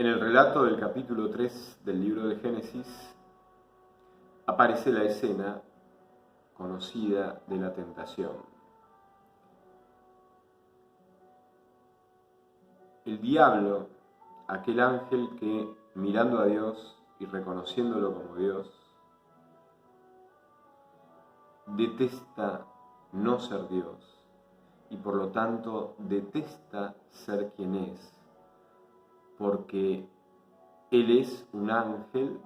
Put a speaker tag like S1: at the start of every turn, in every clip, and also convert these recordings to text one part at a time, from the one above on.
S1: En el relato del capítulo 3 del libro de Génesis aparece la escena conocida de la tentación. El diablo, aquel ángel que, mirando a Dios y reconociéndolo como Dios, detesta no ser Dios y por lo tanto detesta ser quien es, porque Él es un ángel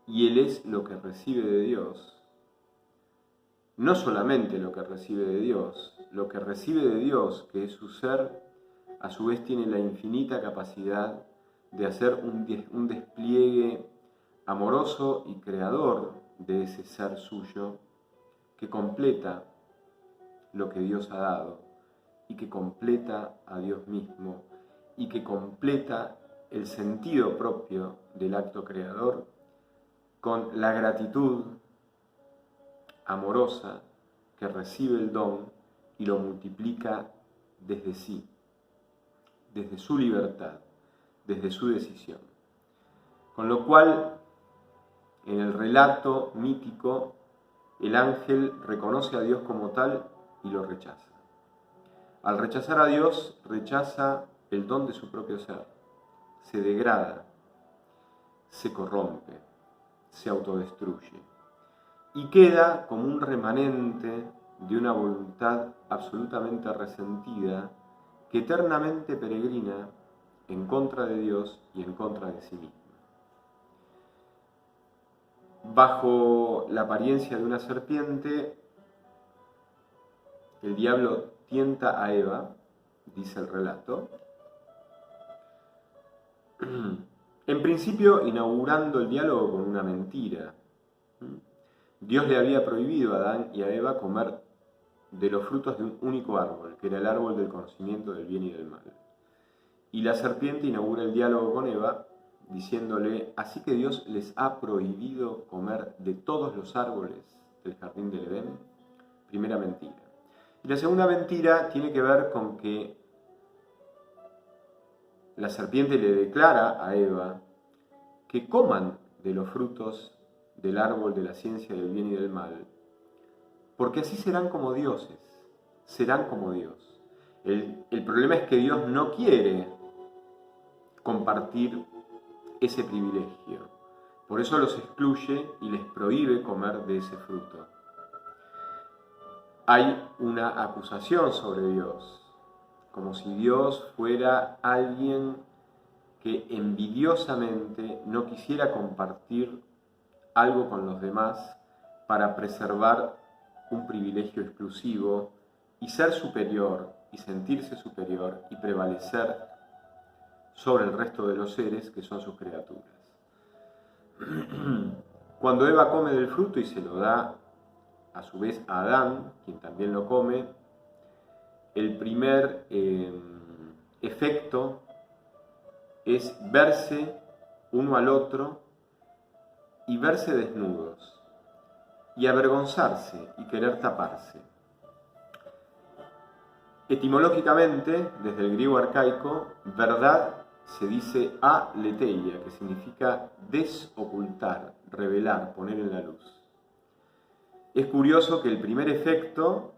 S1: y Él es lo que recibe de Dios. No solamente lo que recibe de Dios, lo que recibe de Dios, que es su ser, a su vez tiene la infinita capacidad de hacer un despliegue amoroso y creador de ese ser suyo que completa lo que Dios ha dado y que completa a Dios mismo y que completa el sentido propio del acto creador con la gratitud amorosa que recibe el don y lo multiplica desde sí, desde su libertad, desde su decisión. Con lo cual, en el relato mítico, el ángel reconoce a Dios como tal y lo rechaza. Al rechazar a Dios, rechaza el don de su propio ser, se degrada, se corrompe, se autodestruye y queda como un remanente de una voluntad absolutamente resentida que eternamente peregrina en contra de Dios y en contra de sí misma. Bajo la apariencia de una serpiente, el diablo tienta a Eva, dice el relato, en principio inaugurando el diálogo con una mentira. Dios le había prohibido a Adán y a Eva comer de los frutos de un único árbol, que era el árbol del conocimiento del bien y del mal. Y la serpiente inaugura el diálogo con Eva diciéndole, así que Dios les ha prohibido comer de todos los árboles del jardín del Edén. Primera mentira. Y la segunda mentira tiene que ver con que la serpiente le declara a Eva que coman de los frutos del árbol de la ciencia del bien y del mal, porque así serán como dioses, serán como Dios. El problema es que Dios no quiere compartir ese privilegio, por eso los excluye y les prohíbe comer de ese fruto. Hay una acusación sobre Dios, como si Dios fuera alguien que envidiosamente no quisiera compartir algo con los demás para preservar un privilegio exclusivo y ser superior y sentirse superior y prevalecer sobre el resto de los seres que son sus criaturas. Cuando Eva come del fruto y se lo da a su vez a Adán, quien también lo come, el primer efecto es verse uno al otro y verse desnudos y avergonzarse y querer taparse. Etimológicamente, desde el griego arcaico, verdad se dice aletheia, que significa desocultar, revelar, poner en la luz. Es curioso que el primer efecto,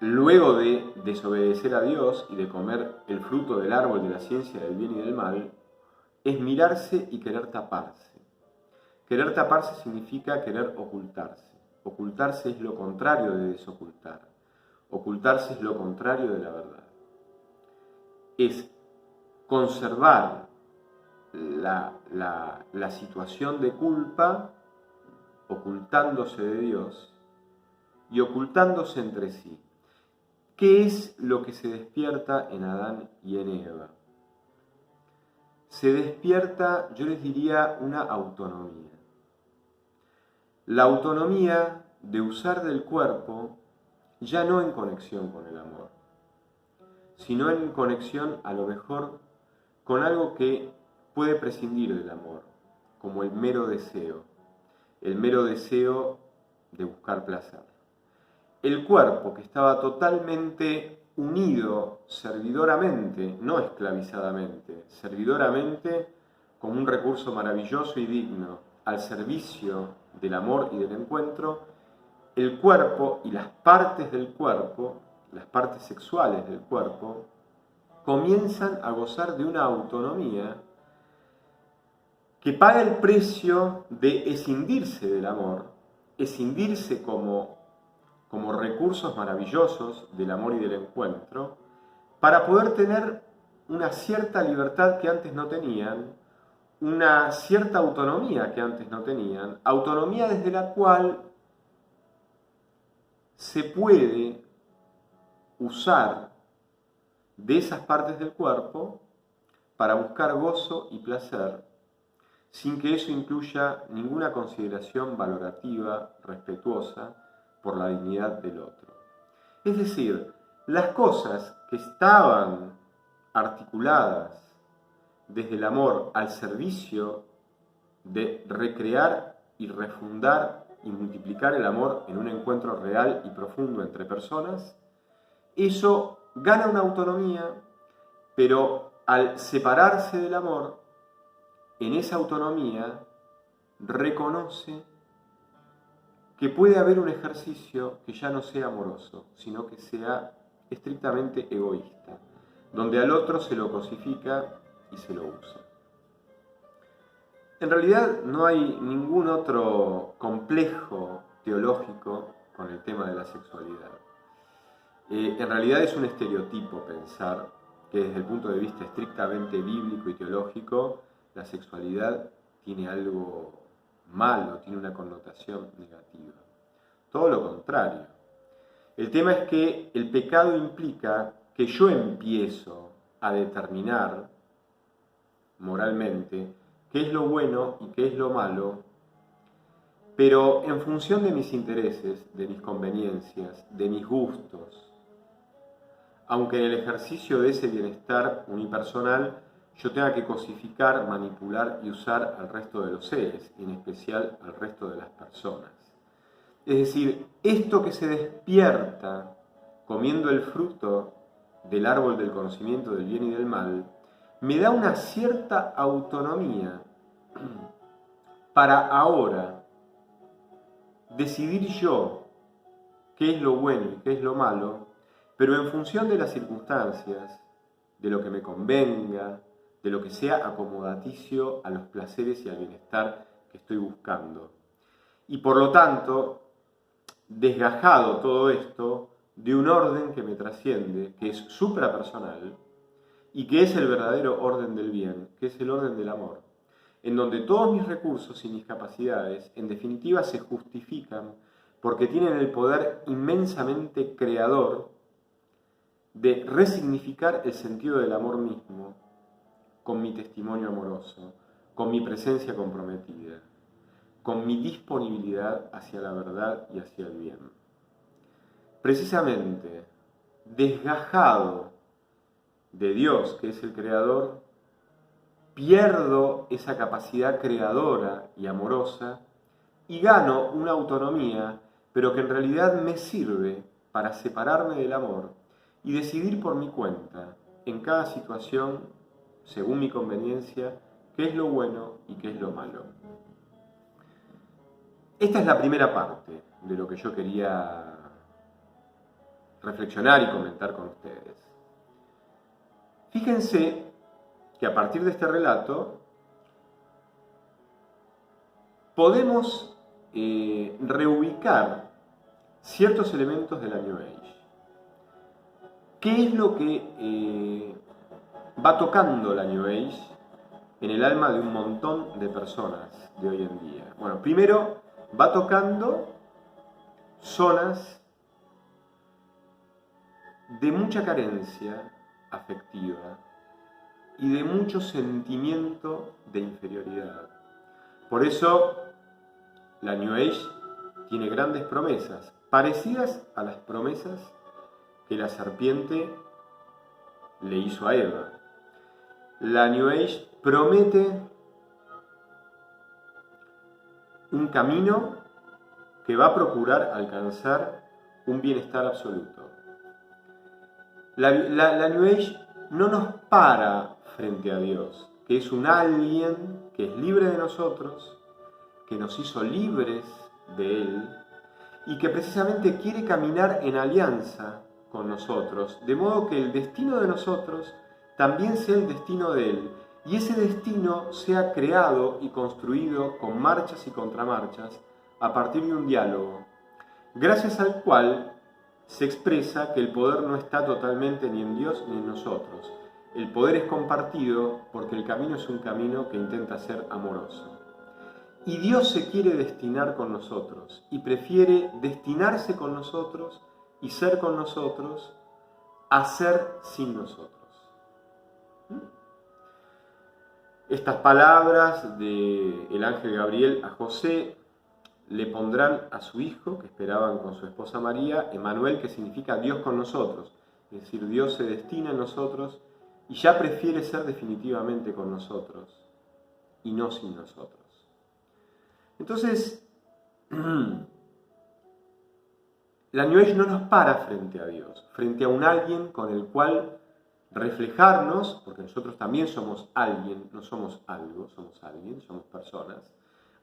S1: luego de desobedecer a Dios y de comer el fruto del árbol de la ciencia del bien y del mal, es mirarse y querer taparse. Querer taparse significa querer ocultarse. Ocultarse es lo contrario de desocultar. Ocultarse es lo contrario de la verdad. Es conservar la situación de culpa ocultándose de Dios y ocultándose entre sí. ¿Qué es lo que se despierta en Adán y en Eva? Se despierta, yo les diría, una autonomía. La autonomía de usar del cuerpo ya no en conexión con el amor, sino en conexión a lo mejor con algo que puede prescindir del amor, como el mero deseo de buscar placer. El cuerpo, que estaba totalmente unido servidoramente, no esclavizadamente, servidoramente como un recurso maravilloso y digno al servicio del amor y del encuentro, el cuerpo y las partes del cuerpo, las partes sexuales del cuerpo, comienzan a gozar de una autonomía que paga el precio de escindirse del amor, escindirse como recursos maravillosos del amor y del encuentro, para poder tener una cierta libertad que antes no tenían, una cierta autonomía que antes no tenían, autonomía desde la cual se puede usar de esas partes del cuerpo para buscar gozo y placer, sin que eso incluya ninguna consideración valorativa, respetuosa por la dignidad del otro. Es decir, las cosas que estaban articuladas desde el amor al servicio de recrear y refundar y multiplicar el amor en un encuentro real y profundo entre personas, eso gana una autonomía, pero al separarse del amor, en esa autonomía reconoce que puede haber un ejercicio que ya no sea amoroso, sino que sea estrictamente egoísta, donde al otro se lo cosifica y se lo usa. En realidad no hay ningún otro complejo teológico con el tema de la sexualidad. En realidad es un estereotipo pensar que desde el punto de vista estrictamente bíblico y teológico, la sexualidad tiene algo malo, tiene una connotación negativa. Todo lo contrario. El tema es que el pecado implica que yo empiezo a determinar moralmente qué es lo bueno y qué es lo malo, pero en función de mis intereses, de mis conveniencias, de mis gustos. Aunque en el ejercicio de ese bienestar unipersonal yo tenga que cosificar, manipular y usar al resto de los seres, y en especial al resto de las personas. Es decir, esto que se despierta comiendo el fruto del árbol del conocimiento del bien y del mal, me da una cierta autonomía para ahora decidir yo qué es lo bueno y qué es lo malo, pero en función de las circunstancias, de lo que me convenga, de lo que sea acomodaticio a los placeres y al bienestar que estoy buscando. Y por lo tanto, desgajado todo esto de un orden que me trasciende, que es suprapersonal, y que es el verdadero orden del bien, que es el orden del amor, en donde todos mis recursos y mis capacidades, en definitiva, se justifican porque tienen el poder inmensamente creador de resignificar el sentido del amor mismo con mi testimonio amoroso, con mi presencia comprometida, con mi disponibilidad hacia la verdad y hacia el bien. Precisamente, desgajado de Dios, que es el creador, pierdo esa capacidad creadora y amorosa y gano una autonomía, pero que en realidad me sirve para separarme del amor y decidir por mi cuenta, en cada situación, según mi conveniencia, qué es lo bueno y qué es lo malo. Esta es la primera parte de lo que yo quería reflexionar y comentar con ustedes. Fíjense que a partir de este relato podemos reubicar ciertos elementos de la New Age. ¿Qué es lo que va tocando la New Age en el alma de un montón de personas de hoy en día? Bueno, primero va tocando zonas de mucha carencia afectiva y de mucho sentimiento de inferioridad. Por eso la New Age tiene grandes promesas, parecidas a las promesas que la serpiente le hizo a Eva. La New Age promete un camino que va a procurar alcanzar un bienestar absoluto. La New Age no nos para frente a Dios, que es un alguien que es libre de nosotros, que nos hizo libres de Él y que precisamente quiere caminar en alianza con nosotros, de modo que el destino de nosotros también sea el destino de Él, y ese destino sea creado y construido con marchas y contramarchas a partir de un diálogo, gracias al cual se expresa que el poder no está totalmente ni en Dios ni en nosotros. El poder es compartido porque el camino es un camino que intenta ser amoroso. Y Dios se quiere destinar con nosotros y prefiere destinarse con nosotros y ser con nosotros a ser sin nosotros. Estas palabras del ángel Gabriel a José le pondrán a su hijo, que esperaban con su esposa María, Emmanuel, que significa Dios con nosotros. Es decir, Dios se destina en nosotros y ya prefiere ser definitivamente con nosotros y no sin nosotros. Entonces, la New Age no nos para frente a Dios, frente a un alguien con el cual reflejarnos, porque nosotros también somos alguien, no somos algo, somos alguien, somos personas,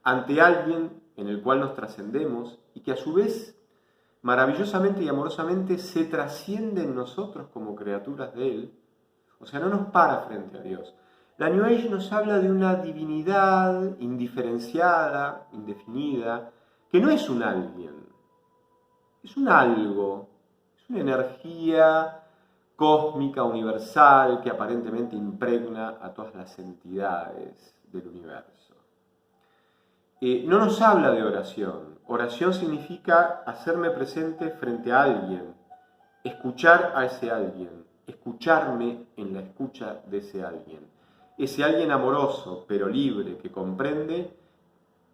S1: ante alguien en el cual nos trascendemos y que a su vez, maravillosamente y amorosamente, se trasciende en nosotros como criaturas de Él. O sea, no nos para frente a Dios. La New Age nos habla de una divinidad indiferenciada, indefinida, que no es un alguien, es un algo, es una energía cósmica, universal, que aparentemente impregna a todas las entidades del universo. No nos habla de oración. Oración significa hacerme presente frente a alguien, escuchar a ese alguien, escucharme en la escucha de ese alguien. Ese alguien amoroso, pero libre, que comprende,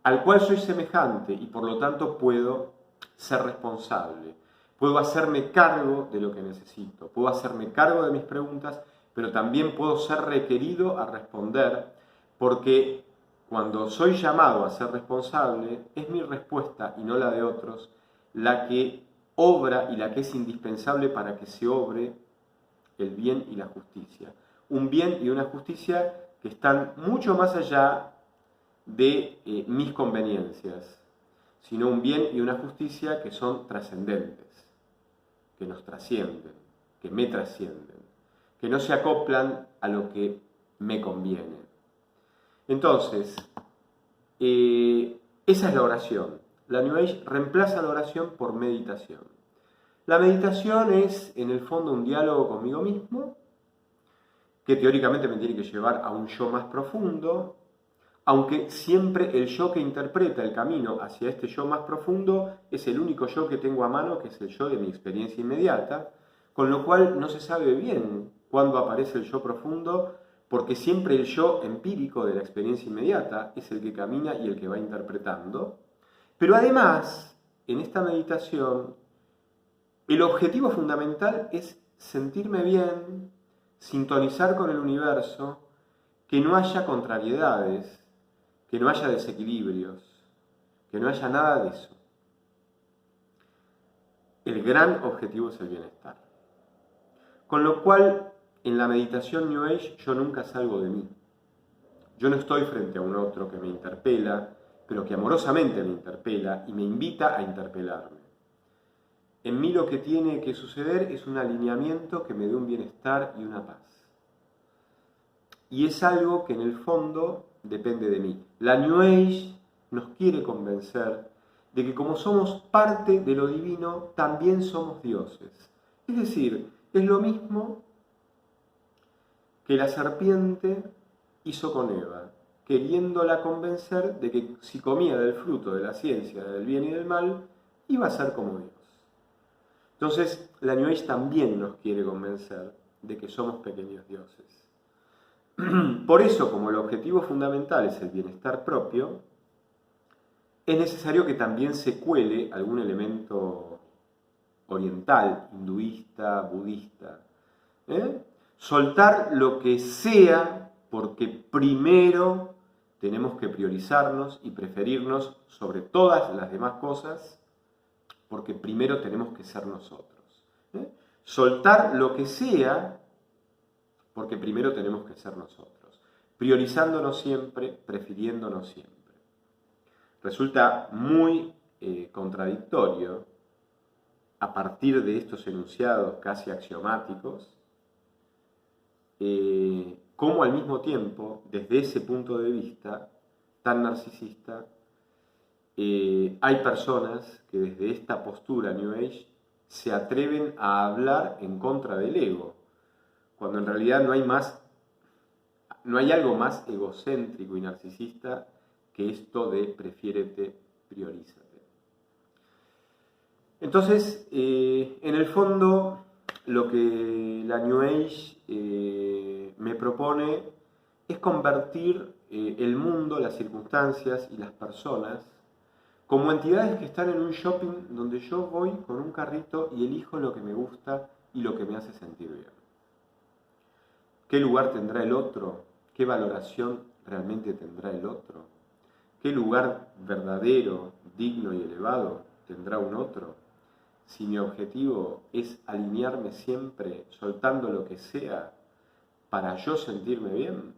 S1: al cual soy semejante y por lo tanto puedo ser responsable. Puedo hacerme cargo de lo que necesito, puedo hacerme cargo de mis preguntas, pero también puedo ser requerido a responder, porque cuando soy llamado a ser responsable, es mi respuesta y no la de otros, la que obra y la que es indispensable para que se obre el bien y la justicia. Un bien y una justicia que están mucho más allá de mis conveniencias, sino un bien y una justicia que son trascendentes, que nos trascienden, que me trascienden, que no se acoplan a lo que me conviene. Entonces, esa es la oración. La New Age reemplaza la oración por meditación. La meditación es, en el fondo, un diálogo conmigo mismo, que teóricamente me tiene que llevar a un yo más profundo, aunque siempre el yo que interpreta el camino hacia este yo más profundo es el único yo que tengo a mano, que es el yo de mi experiencia inmediata, con lo cual no se sabe bien cuándo aparece el yo profundo, porque siempre el yo empírico de la experiencia inmediata es el que camina y el que va interpretando. Pero además, en esta meditación, el objetivo fundamental es sentirme bien, sintonizar con el universo, que no haya contrariedades, que no haya desequilibrios, que no haya nada de eso. El gran objetivo es el bienestar. Con lo cual, en la meditación New Age yo nunca salgo de mí. Yo no estoy frente a un otro que me interpela, pero que amorosamente me interpela y me invita a interpelarme. En mí lo que tiene que suceder es un alineamiento que me dé un bienestar y una paz. Y es algo que en el fondo depende de mí. La New Age nos quiere convencer de que como somos parte de lo divino, también somos dioses. Es decir, es lo mismo que la serpiente hizo con Eva, queriéndola convencer de que si comía del fruto de la ciencia del bien y del mal, iba a ser como Dios. Entonces, la New Age también nos quiere convencer de que somos pequeños dioses. Por eso, como el objetivo fundamental es el bienestar propio, es necesario que también se cuele algún elemento oriental, hinduista, budista. Soltar lo que sea, porque primero tenemos que priorizarnos y preferirnos sobre todas las demás cosas, porque primero tenemos que ser nosotros. Soltar lo que sea, porque primero tenemos que ser nosotros, priorizándonos siempre, prefiriéndonos siempre. Resulta muy contradictorio, a partir de estos enunciados casi axiomáticos, cómo al mismo tiempo, desde ese punto de vista tan narcisista, hay personas que desde esta postura New Age se atreven a hablar en contra del ego, cuando en realidad no hay algo más egocéntrico y narcisista que esto de prefiérete, priorízate. Entonces, en el fondo, lo que la New Age me propone es convertir el mundo, las circunstancias y las personas como entidades que están en un shopping donde yo voy con un carrito y elijo lo que me gusta y lo que me hace sentir bien. ¿Qué lugar tendrá el otro? ¿Qué valoración realmente tendrá el otro? ¿Qué lugar verdadero, digno y elevado tendrá un otro? Si mi objetivo es alinearme siempre, soltando lo que sea, para yo sentirme bien,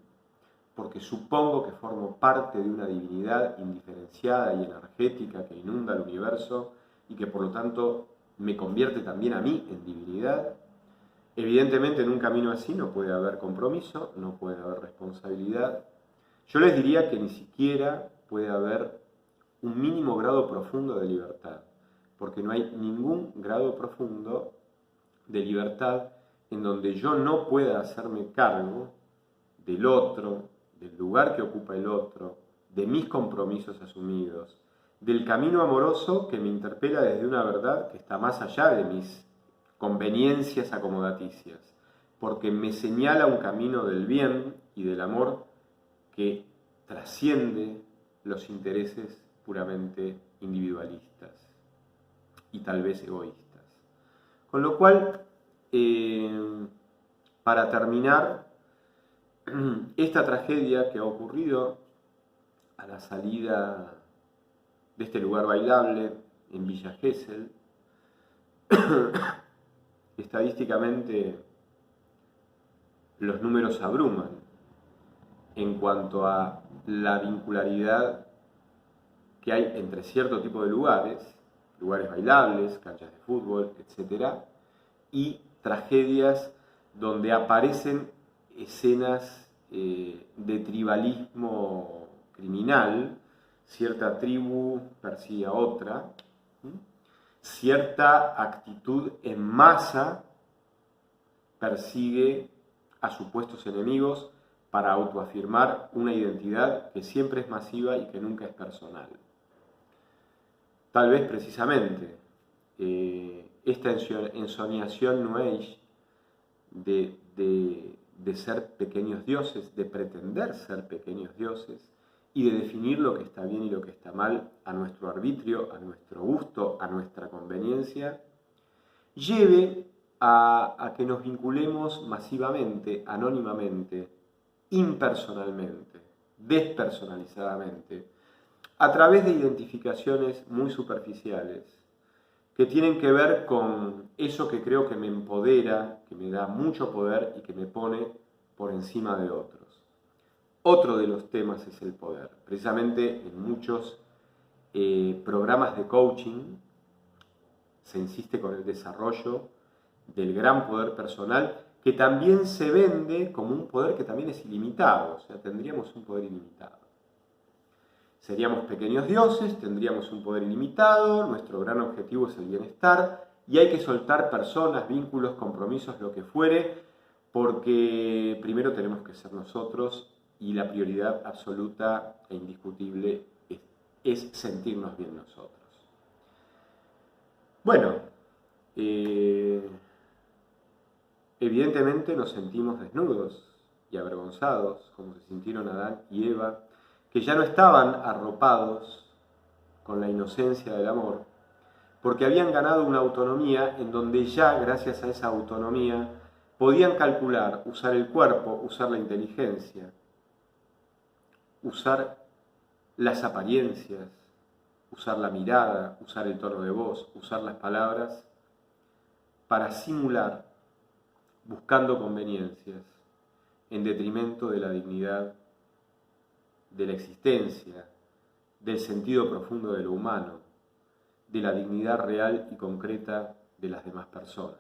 S1: porque supongo que formo parte de una divinidad indiferenciada y energética que inunda el universo y que por lo tanto me convierte también a mí en divinidad. Evidentemente en un camino así no puede haber compromiso, no puede haber responsabilidad. Yo les diría que ni siquiera puede haber un mínimo grado profundo de libertad, porque no hay ningún grado profundo de libertad en donde yo no pueda hacerme cargo del otro, del lugar que ocupa el otro, de mis compromisos asumidos, del camino amoroso que me interpela desde una verdad que está más allá de mis conveniencias acomodaticias, porque me señala un camino del bien y del amor que trasciende los intereses puramente individualistas y tal vez egoístas. Con lo cual, para terminar, esta tragedia que ha ocurrido a la salida de este lugar bailable en Villa Gesell, estadísticamente los números abruman en cuanto a la vincularidad que hay entre cierto tipo de lugares bailables, canchas de fútbol, etc., y tragedias donde aparecen escenas de tribalismo criminal, cierta tribu persigue a otra, cierta actitud en masa persigue a supuestos enemigos para autoafirmar una identidad que siempre es masiva y que nunca es personal. Tal vez precisamente esta ensoñación New Age de ser pequeños dioses, de pretender ser pequeños dioses y de definir lo que está bien y lo que está mal a nuestro arbitrio, a nuestro gusto, a nuestra conveniencia, lleve a que nos vinculemos masivamente, anónimamente, impersonalmente, despersonalizadamente, a través de identificaciones muy superficiales que tienen que ver con eso que creo que me empodera, que me da mucho poder y que me pone por encima de otros. Otro de los temas es el poder. Precisamente en muchos programas de coaching se insiste con el desarrollo del gran poder personal, que también se vende como un poder que también es ilimitado, o sea, tendríamos un poder ilimitado. Seríamos pequeños dioses, tendríamos un poder ilimitado, nuestro gran objetivo es el bienestar y hay que soltar personas, vínculos, compromisos, lo que fuere, porque primero tenemos que ser nosotros y la prioridad absoluta e indiscutible es sentirnos bien nosotros. Bueno, evidentemente nos sentimos desnudos y avergonzados, como se sintieron Adán y Eva, que ya no estaban arropados con la inocencia del amor, porque habían ganado una autonomía en donde ya, gracias a esa autonomía, podían calcular, usar el cuerpo, usar la inteligencia, usar las apariencias, usar la mirada, usar el tono de voz, usar las palabras, para simular, buscando conveniencias, en detrimento de la dignidad de la existencia, del sentido profundo de lo humano, de la dignidad real y concreta de las demás personas.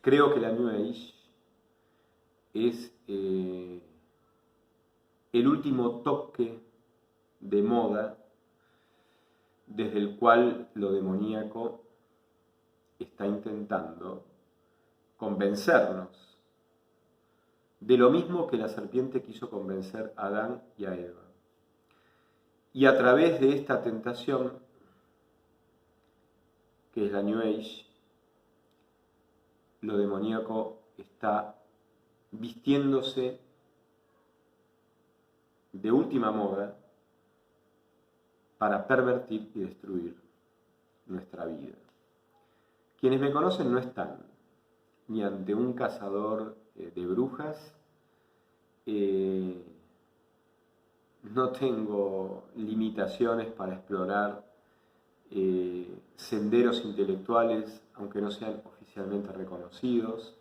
S1: Creo que la New Age es el último toque de moda desde el cual lo demoníaco está intentando convencernos de lo mismo que la serpiente quiso convencer a Adán y a Eva. Y a través de esta tentación, que es la New Age, lo demoníaco está vistiéndose de última moda para pervertir y destruir nuestra vida. Quienes me conocen no están ni ante un cazador de brujas, no tengo limitaciones para explorar senderos intelectuales, aunque no sean oficialmente reconocidos.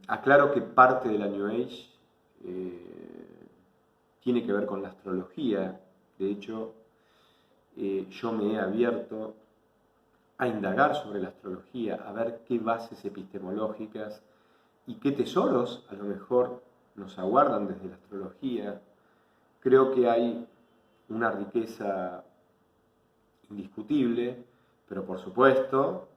S1: Aclaro que parte de la New Age tiene que ver con la astrología. De hecho, yo me he abierto a indagar sobre la astrología, a ver qué bases epistemológicas y qué tesoros a lo mejor nos aguardan desde la astrología. Creo que hay una riqueza indiscutible, pero por supuesto,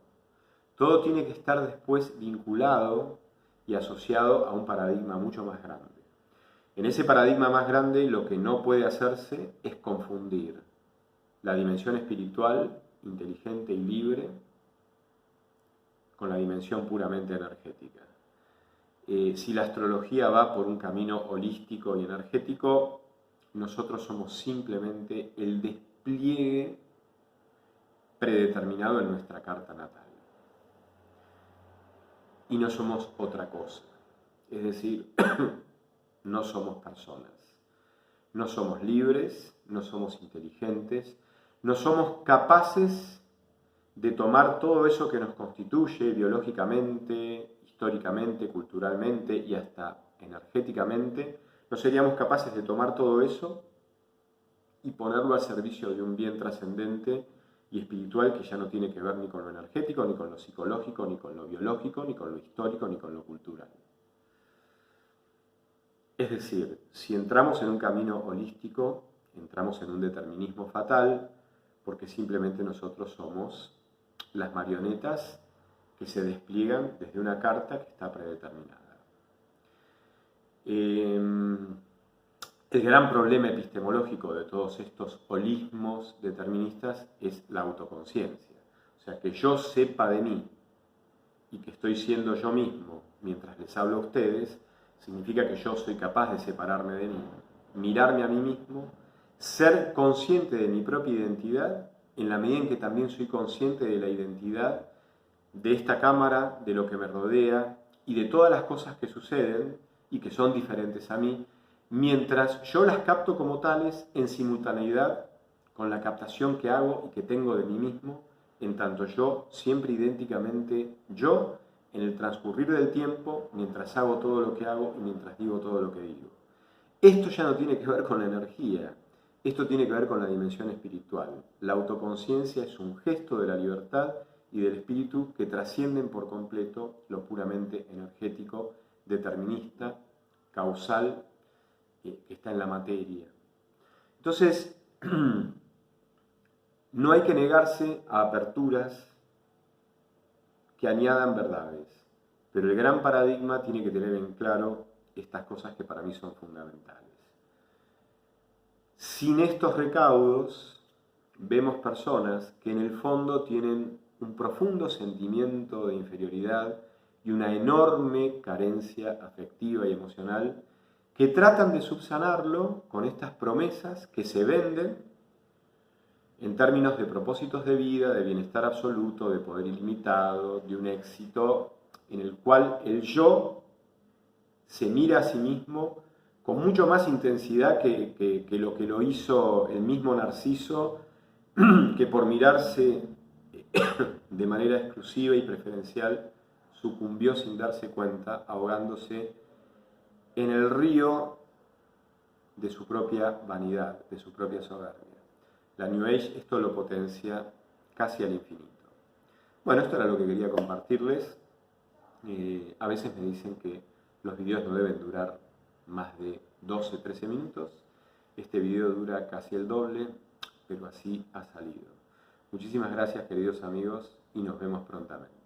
S1: todo tiene que estar después vinculado y asociado a un paradigma mucho más grande. En ese paradigma más grande, lo que no puede hacerse es confundir la dimensión espiritual, inteligente y libre, con la dimensión puramente energética. Si la astrología va por un camino holístico y energético, nosotros somos simplemente el despliegue predeterminado en nuestra carta natal. Y no somos otra cosa. Es decir, no somos personas. No somos libres, no somos inteligentes, no somos capaces de tomar todo eso que nos constituye biológicamente, históricamente, culturalmente y hasta energéticamente. No seríamos capaces de tomar todo eso y ponerlo al servicio de un bien trascendente y espiritual que ya no tiene que ver ni con lo energético, ni con lo psicológico, ni con lo biológico, ni con lo histórico, ni con lo cultural. Es decir, si entramos en un camino holístico, entramos en un determinismo fatal, porque simplemente nosotros somos las marionetas que se despliegan desde una carta que está predeterminada. El gran problema epistemológico de todos estos holismos deterministas es la autoconciencia. O sea, que yo sepa de mí y que estoy siendo yo mismo mientras les hablo a ustedes, significa que yo soy capaz de separarme de mí, mirarme a mí mismo, ser consciente de mi propia identidad, en la medida en que también soy consciente de la identidad de esta cámara, de lo que me rodea y de todas las cosas que suceden y que son diferentes a mí, mientras yo las capto como tales en simultaneidad con la captación que hago y que tengo de mí mismo, en tanto yo, siempre idénticamente yo, en el transcurrir del tiempo, mientras hago todo lo que hago y mientras digo todo lo que digo. Esto ya no tiene que ver con la energía, esto tiene que ver con la dimensión espiritual. La autoconciencia es un gesto de la libertad y del espíritu que trascienden por completo lo puramente energético, determinista, causal, que está en la materia. Entonces, no hay que negarse a aperturas que añadan verdades, pero el gran paradigma tiene que tener en claro estas cosas que para mí son fundamentales. Sin estos recaudos, vemos personas que en el fondo tienen un profundo sentimiento de inferioridad y una enorme carencia afectiva y emocional que tratan de subsanarlo con estas promesas que se venden en términos de propósitos de vida, de bienestar absoluto, de poder ilimitado, de un éxito en el cual el yo se mira a sí mismo con mucho más intensidad que lo hizo el mismo Narciso que por mirarse de manera exclusiva y preferencial sucumbió sin darse cuenta, ahogándose en el río de su propia vanidad, de su propia soberbia. La New Age esto lo potencia casi al infinito. Bueno, esto era lo que quería compartirles. A veces me dicen que los videos no deben durar más de 12-13 minutos. Este video dura casi el doble, pero así ha salido. Muchísimas gracias, queridos amigos, y nos vemos prontamente.